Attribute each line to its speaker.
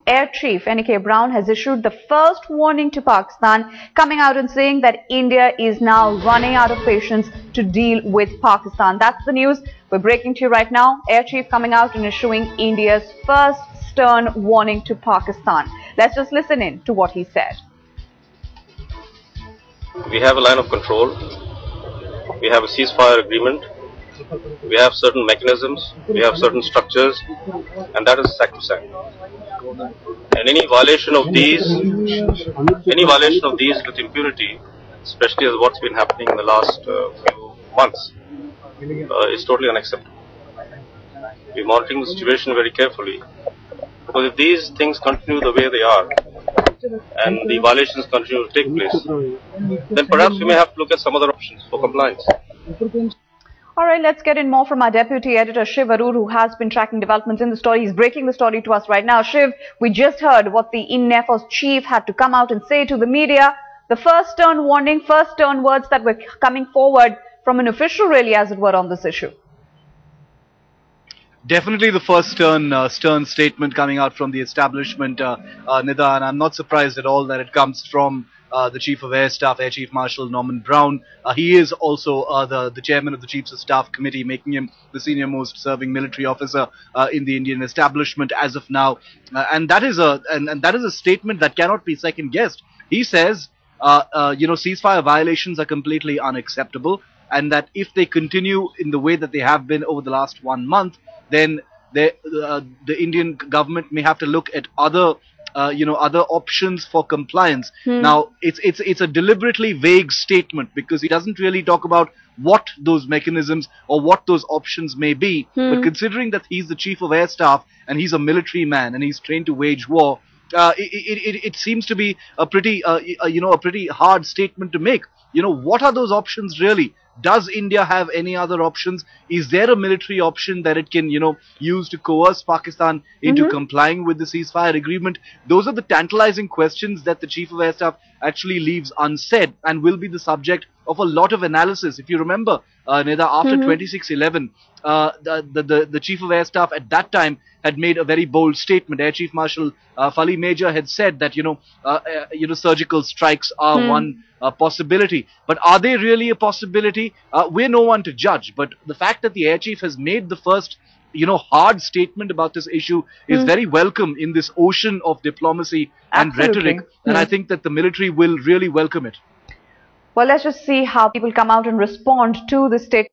Speaker 1: Air Chief N.K. Brown has issued the first warning to Pakistan, coming out and saying that India is now running out of patience to deal with Pakistan. That's the news we're breaking to you right now. Air Chief coming out and issuing India's first stern warning to Pakistan. Let's just listen in to what he said.
Speaker 2: We have a line of control. We have a ceasefire agreement. We have certain mechanisms. We have certain structures, and that is sacrosanct. And any violation of these with impunity, especially as what's been happening in the last few months, is totally unacceptable. We're monitoring the situation very carefully, because if these things continue the way they are, and the violations continue to take place, then perhaps we may have to look at some other options for compliance.
Speaker 1: All right, let's get in more from our deputy editor, Shiv Arur, who has been tracking developments in the story. He's breaking the story to us right now. Shiv, we just heard what the INFO's chief had to come out and say to the media. The first stern warning, first stern words that were coming forward from an official, really, as it were, on this issue.
Speaker 3: Definitely the first stern statement coming out from the establishment, Nida, and I'm not surprised at all that it comes from the Chief of Air Staff, Air Chief Marshal Norman Brown. He is also the chairman of the Chiefs of Staff Committee, making him the senior most serving military officer in the Indian establishment as of now. And that is a statement that cannot be second guessed. He says, ceasefire violations are completely unacceptable, and that if they continue in the way that they have been over the last 1 month, then the Indian government may have to look at other options for compliance. Now, it's a deliberately vague statement, because he doesn't really talk about what those mechanisms or what those options may be. But considering that he's the Chief of Air Staff and he's a military man and he's trained to wage war, it seems to be a pretty hard statement to make. What are those options really? Does India have any other options? Is there a military option that it can, use to coerce Pakistan into complying with the ceasefire agreement? Those are the tantalizing questions that the Chief of Air Staff actually leaves unsaid and will be the subject of a lot of analysis. If you remember, Neda, after 26/11, the Chief of Air Staff at that time had made a very bold statement. Air Chief Marshal Fali Major had said that, surgical strikes are one possibility. But are they really a possibility? We're no one to judge. But the fact that the Air Chief has made the first, hard statement about this issue is very welcome in this ocean of diplomacy and rhetoric. And I think that the military will really welcome it.
Speaker 1: Well, let's just see how people come out and respond to this statement.